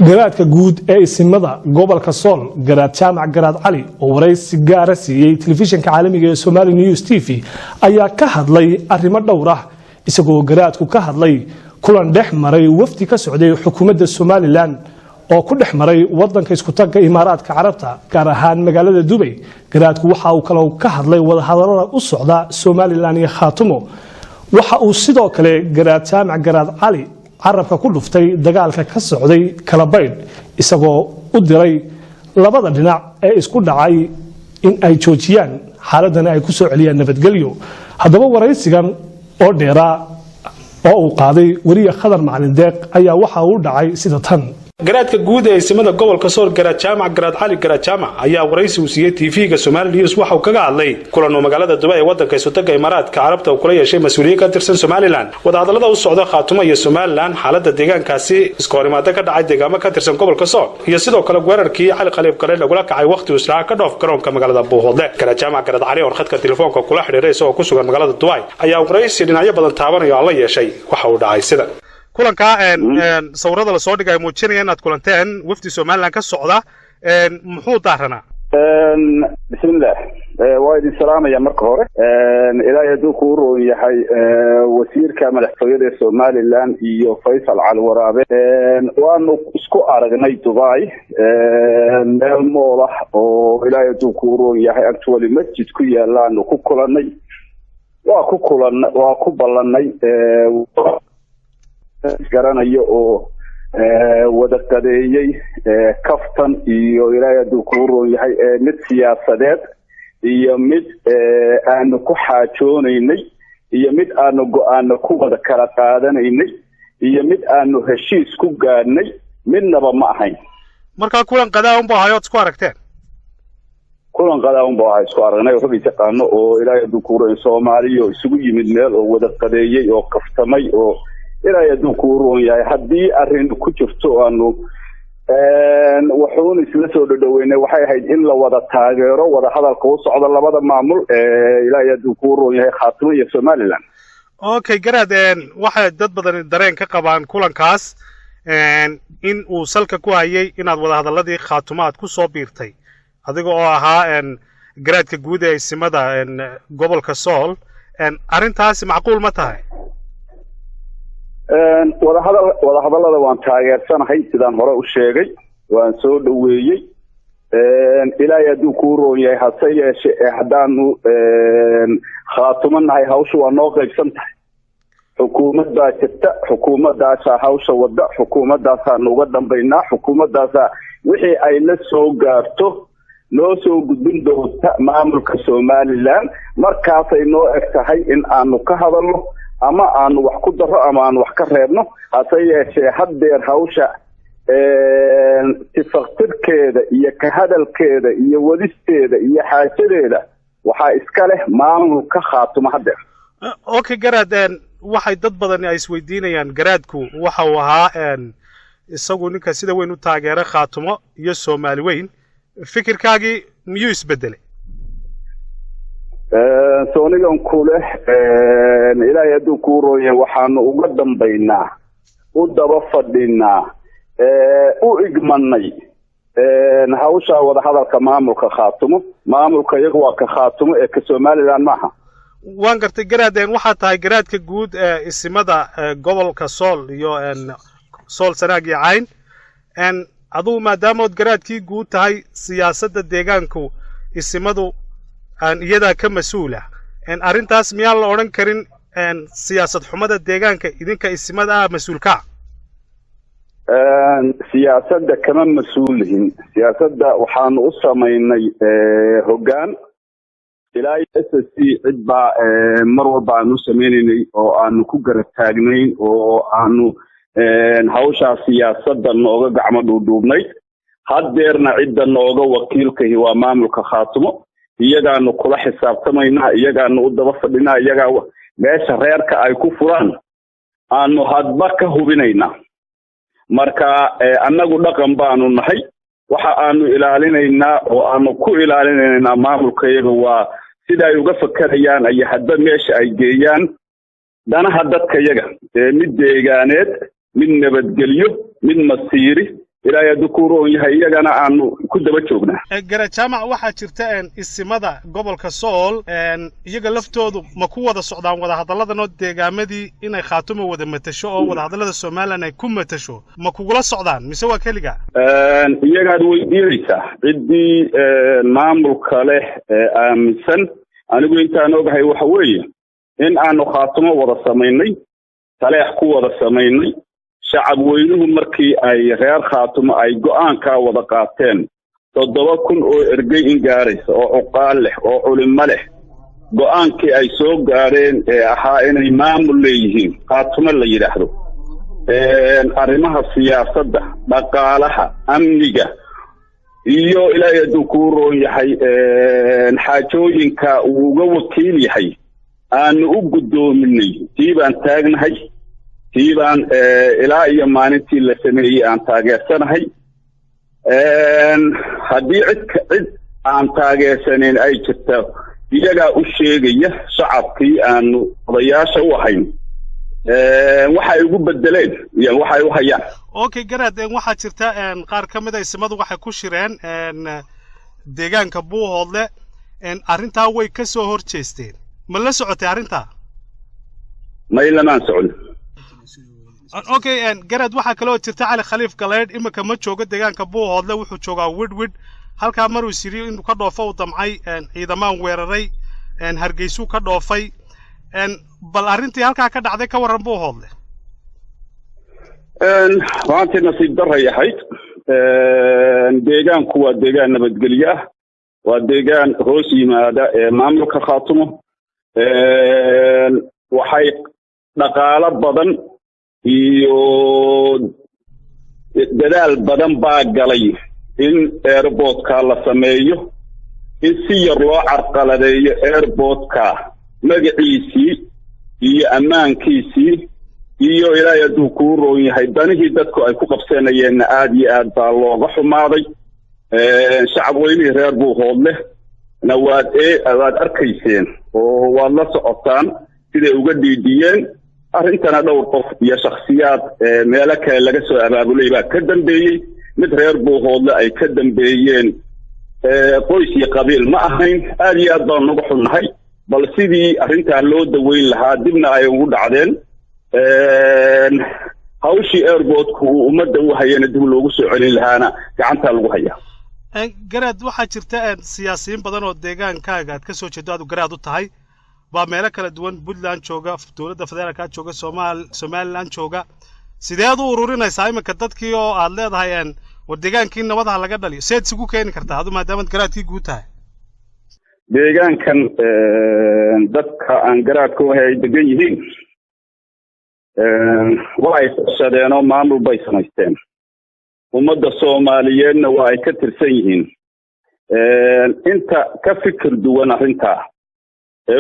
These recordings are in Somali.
garaadka guud ee isimada gobolka Sool garaad jaamac garaad cali oo wareysi gaar ah siiyay telefishinka caalamiga ee Somali News TV ayaa ka hadlay arrimo dhowr ah isagoo garaadku ka hadlay kulan dhex maray wafdi ka socday xukuumadda Somaliland oo ku dhex maray wadanka isku tagga Imaaraadka Carabta gaar ahaan magaalada Dubai garaadku waxa uu kale ka hadlay wada hadallada u socda Somaliland iyo Khaatumo waxa uu sidoo kale garaad jaamac garaad cali carabka ku dhuftay dagaalka ka socday kala baydh isagoo u diray labada dhinac ee isku dhacay in ay joojiyaan xaaladana ay ku soo celiyaan nabadgelyo haddaba waraysigan oo dheera oo uu qaaday wariye Khadar Macalin Deeq ayaa waxa uu dhacay sida tan garaadka guud ee isimada gobolka Sool garaad jaamac garaad cali garaad jaamac ayaa waraysi u siiyay TV-ga Somali News waxa uu kaga hadlay kulan oo magaalada Dubai ee wadanka isku tagga Imaaraadka Carabta oo kula yeeshay mas'uuliyiin ka tirsan Somaliland wada hadallada u socda Khaatumo iyo Somaliland xaaladda deegaankaasi iska horimaada ka dhacay deegaamo ka tirsan gobolka Sool iyo sidoo kale weerarkii Cali Khaliif Kale lagula kacay waqti usraa ka dhoof garoonka magaalada Buuhoodle garaad jaamac garaad cali oo khadka telefoonka kula xiriiray oo ku sugan magaalada Dubai ayaa waraysi dhinacyo badan taabanaya la yeeshay waxa uu dhacay sida kulanka sawirada la soo dhigay muujinayaan inaad kulanteen wafdi Somaliland ka socda muxuu daaranaa bismillah waa idin salaamaya marka hore ilaahay haduu ku roon yahay wasiirka madaxtooyada Somaliland iyo Faysal Cali Waraabe waanu isku aragnay Dubai meel mool ah oo ilaahay haduu ku roon yahay actually masjid ku yaalaan ku kulanay waa ku ballanay garanayo oo wada qadeeyay kaftan iyo ilaahay haduu ku roon yahay mid siyaasadeed iyo mid aanu ku xaajoonaynay iyo mid aanu go'aano ku wada kala qaadanaynay iyo mid aanu heshiis ku gaadhnay midnaba ma ahayn marka kulan qadaa un baa hay'ad isku aragteen kulan qadaa un baa isku aragnay oo xubin taqaano oo ilaahay haduu ku roon Soomaaliya isugu yimid meel oo wada qadeeyay oo kaftamay oo ilaahay haduu ku roon yahay hadii arrin ku jirto aanu wuxuuna isla soo dhaweynay waxay ahayd in la wada taageero wada hadalka u socda labada maamul ilaahay haduu ku roon yahay Khaatumo iyo Somaliland okay garaad waxa dad badan dareen ka qabaan kulankaas in uu salka ku hayay inaad wada hadaladii Khaatumo aad ku soo biirtay adiga oo ahaa garaadka guud ee isimada gobolka Sool arintaasi macquul ma tahay wada hadallada waan taageersanahay sidaan hore u sheegay waan soo dhaweeyay ilaahay haduu ku roon yahay hase yeeshee haddaanu Khaatumo nahay hawshu waa noo qaybsan tahay xukuumadda jirta xukuumaddaasa hawsha wada xukuumaddaasa uga dambeynaa xukuumaddaasa wixii ay la soo gaarto noo soo gudbin doonta maamulka Somaliland markaasay noo eg tahay in aanu ka hadalno ama aanu wax ku daro ama aanu wax ka reebno hase yeeshee haddeer hawsha tifaqtirkeeda iyo ka hadalkeeda iyo wadisteeda iyo xaajadeeda waxaa iska leh maamulka Khaatumo haddeer okay garaad waxay dad badan ay isweydiinayaan garaadku waxa uu ahaa isagu ninka sida weyn u taageeray Khaatumo iyo Soomaali weyn fikirkaagii miyuu isbedelay soonigan kule ilaahay haduu ku roon yahay waxaanu uga dambeynaa u daba fadhinaa u igmanay hawsha wada hadalka maamulka Khaatumo maamulka iyagu waa ka Khaatumo ee ka Somaliland maaha waan gartay garaadeen waxa tahay garaadka guud ee isimada gobolka Sool iyo Sool Sanaag iyo Cayn aduu maadaama aad garaadkii guud tahay siyaasadda deegaanku isimadu iyada ka mas'uula arintaas miyaa la oran karin siyaasad xumada deegaanka idinka isimada mas'uulka siyaasadda kama mas'uulihin siyaasadda waxaanu u sameynay hoggaan ilaahay SSC cidba mar walba aanu sameynay oo aanu ku garab taagnayn oo aanu hawsha siyaasadda nooga gacmo dhuudhuubnay haddeerna cidda nooga wakiilkahi waa maamulka Khaatumo iyagaanu kula xisaabtamaynaa iyagaanu u daba fadhinaa iyaga meesha reerka ay ku furaan aanu hadba ka hubinaynaa marka annagu dhaqan baanu nahay waxa aanu ilaalinaynaa oo aanu ku ilaalinaynaa maamulka iyaga waa sida ay uga fakarayaan ay hadba meesha ay geeyaan danaha dadka iyaga mid deegaaneed من نبتقليه من مصيري ilaahay dukuuro yahay iyagana aanu ku daba joognaa garaad jaamac waxa jirta isimada gobolka Sool iyaga laftoodu ma ku wada socdaan wada hadalladano deegaamadii inay Khaatumo wada matasho oo wada hadallada Soomaaliland ay ku matasho ma kugula socdaan mise waa kaliga iyaga weydiinaysa cidii maamulka leh aaminsan anigu intaan ogahay waxa weeye in aanu Khaatumo wada sameynay taleex ku wada sameynay shacab weynuhu markii ay reer Khaatumo ay go'aanka wada qaateen 7,000 oo ergey in gaaraysa oo uqaal leh oo culimo leh go'aankii ay soo gaareen ahaa inay maamul leeyihiin Khaatumo la yiraahdo arrimaha siyaasadda dhaqaalaha amniga iyo ilaahay dukuuro yahay xaajooyinka uu uga wakiil yahay aanu u gudoominay tiibaan taagnahay tiibaan ilaa iyo maalintii la sameeyay aan taageersanahay haddii cid aan taageersaneyn ay jirto iyaga u sheegaya shacabkii aanu odayaasha u ahayn waxay ugu bedeleen iyo waxay u hayaan okay garaad waxa jirta qaar kamid ah isimadu waxay ku shireen deegaanka Buuhoodle arinta way ka soo horjeesteen ma la socotay arinta ma ilamaan socon okay garaad waxa kale oo jirta Cali Khaliif Galeed imika ma joogo deegaanka Buuhoodle wuxuu joogaa Widwid halka maruu siriyo inuu ka dhoofo u damcay ciidamaan weeraray Hargeysa ka dhoofay bal arintii halka ka dhacday ka waran Buuhoodle waantii nasiib daray ahayd deegaanku waa deegaan nabadgelyo ah waa deegaan hoos yimaada maamulka Khaatumo waxay dhaqaale badan iyo dadaal badan baa galay in airportka la sameeyo in si yar loo carqaladeeyo airportka magaciisii iyo ammaankiisii iyo ilaahay dukuuro yahay danihii dadku ay ku qabsanayeen aad iyo aad baa looga xumaaday shacab weynii reer Buuhoodle waad arkayseen oo waad la socotaan siday uga dhiidiyeen arrintana dhowr qof iyo shakhsiyaad meelo kale laga soo abaabulay baa ka dambeeyay mid reer Buuhoodle ay ka dambeeyeen qoys iyo qabiil ma ahayn aad iyo aad baan uga xunnahay bal sidii arrinta loo daweyn lahaa dibna ay ugu dhacdeen hawshii airportku ummadda u hayeen dib loogu soo celin lahaana gacanta lagu hayaa garaad waxa jirta siyaasiyiin badan oo deegaankaaga aad ka soo jeedo aad garaad u tahay ba meelo kala duwan Puntland jooga dawladda federaalka jooga Somaliland jooga sideed u ururinaysaa imika dadkii oo aad leedahay war deegaankii nabadaha laga dhaliyo seed sigu keeni kartaa adu maadaama garaadkii guud tahay deegaankan dadka aan garaadka u hay degan yihiin way shadeen oo maamul bay samaysteen ummadda Soomaaliyeedna waa ay ka tirsan yihiin inta ka fikir duwan arrinta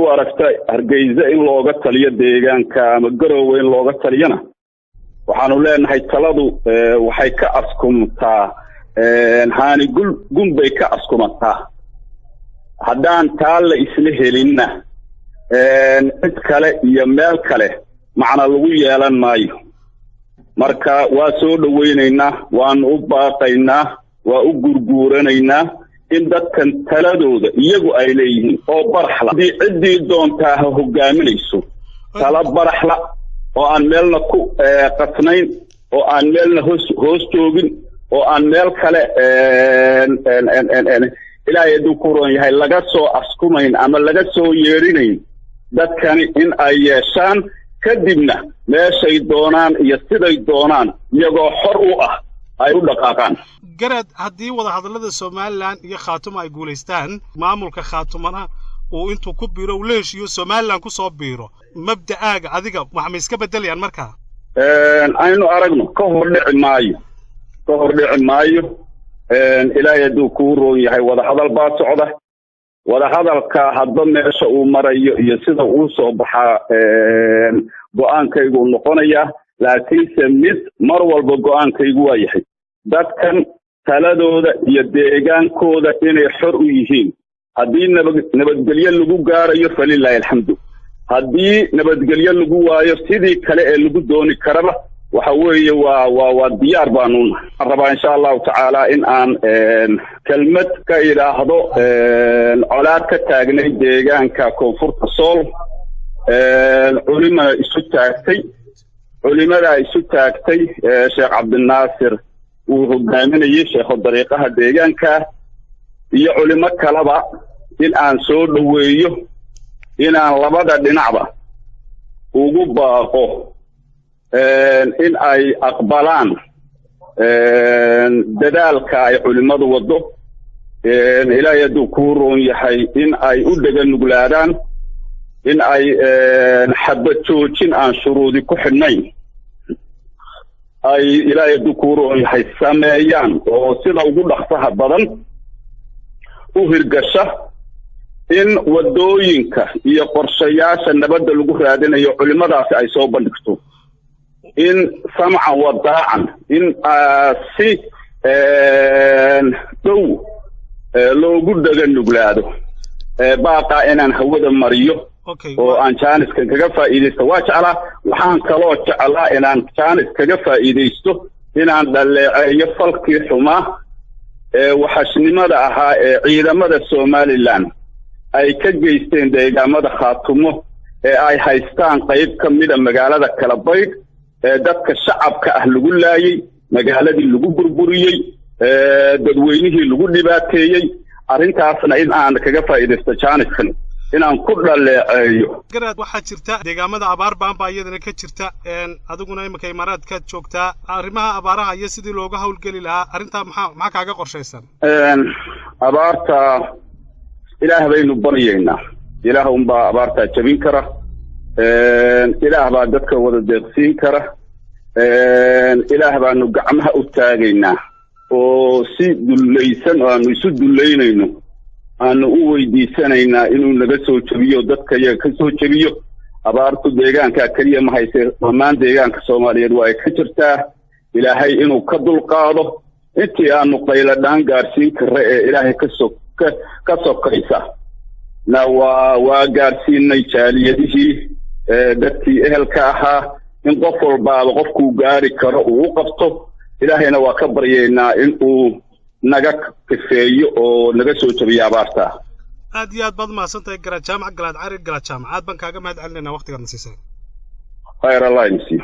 u aragtay Hargeysa in looga taliyo deegaanka ama Garowe in looga taliyana waxaanu leenahay taladu waxay ka askumtaa haani gunbay ka askumataa haddaan taa la isla helinna cid kale iyo meel kale macna lagu yeelan maayo marka waa soo dhaweynaynaa waan u baaqaynaa waa u gurguuranaynaa in dadkan taladooda iyagu ay leeyihiin oo baraxla cidii doontaa hogaaminayso tala baraxla oo aan meelna ku qasnayn oo aan meelna hoos joogin oo aan meel kale ilaahay dukuuro yahay laga soo askumayn ama laga soo yeerinayn dadkani in ay yeeshaan kadibna meeshay doonaan iyo siday doonaan iyagoo xor u ah ay u dhaqaaqaan garaad haddii wada hadallada Somaliland iyo Khaatumo ay guuleystaan maamulka Khaatumana oo intuu ku biiro uu leeshiyo Somaliland ku soo biiro mabda'aaga adiga wax ma iska bedelayaan markaa aynu aragno ka hor dhici maayo ilaahay dukuuro yahay wada hadal baa socda wada hadalka hadba meesha uu marayo iyo sida uu soo baxaa go'aankaygu noqonaya laakiinse mid mar walba go'aankaygu waa yahay dadkan taladooda iyo deegaankooda inay xor u yihiin haddii nabadgelyo lagu gaarayo falilaahi alxamdu haddii nabadgelyo lagu waayo sidii kale ee lagu dooni karaba وحوي والديار بانون الربا إن شاء الله تعالى إن أن كلمة كإلى هذا على كتاجني ديجان ككونفورت صول علماء السوتاكتي علماء السوتاكتي شيخ عبد الناصر وهجامني شيخ الطريقة ديجان ك هي علماء كلابا إن أن سود ويو إن أن لبدا دينعبا وجوبا إن أي أقبلان دلالك أي علماء وضو إلى يدكور يحي إن أي أدق النقلادان إن أي حبتوشين عن شروط كحنين أي إلى يدكور يحي ساميان وصيدا وقول لحظها بدن وهرقشة إن ودوينك يقرشياش النبدل وقفادين علماء داسي أي صوبا لكتو إن سمع وضاعا إن سي دو لو قد النقلادو باقا إنان هودا مريو وأن شانس كنكفا إيديستو واشعلا وحان كالوش على إنان شانس كنكفا إيديستو إنان دل يفلقي حما وحشني مدى عيدا مدى سومالي لان أي كجيستين ديقا مدى خاطمو أي هايستان قيب كميدا مقالة كالبايد dadka shacabka ah lagu laayay magaaladii lagu burburiyay dadweynihii lagu dhibaateeyay arintaasna in aan kaga faa'iideysto jaaniskan in aan ku dhaleeceeyo garaad waxa jirta deegaamada abaar baan baa iyadana ka jirta adiguna imika imaaraadka joogtaa arrimaha abaaraha iyo sidii looga hawlgeli lahaa arinta maxaa kaaga qorshaysan abaarta ilaahay baynu baryeynaa ilaahay unbaa abaarta jabin kara إله بعد ذلك ودقسين كره إله بعد نجعمها أتاجينا وسيد الليسن وانسد اللينينه أنه هو يديسنا إنه نجسوا تبيه ذلك يكسوا تبيه أبارت ديجان ككريه ما هيصير ومان ديجان كسومالي رواية كترته إلهي إنه كدل قاضه أنت أنه قيل دان قارسين كره إلهي كسوك كيسا وقارسين نيشاليه dadkii ehelka ahaa in qof walba qofku gaari karo uu qabto ilaahayna waa ka baryeynaa in uu naga kafeeyo oo naga soo jabiyo abaarta aad iyo aad baad mahadsantahay garaad jaamac garaad cari garaad jaamac aad baan kaaga mahad celinaa waqtigan siisay khayr allah yimsi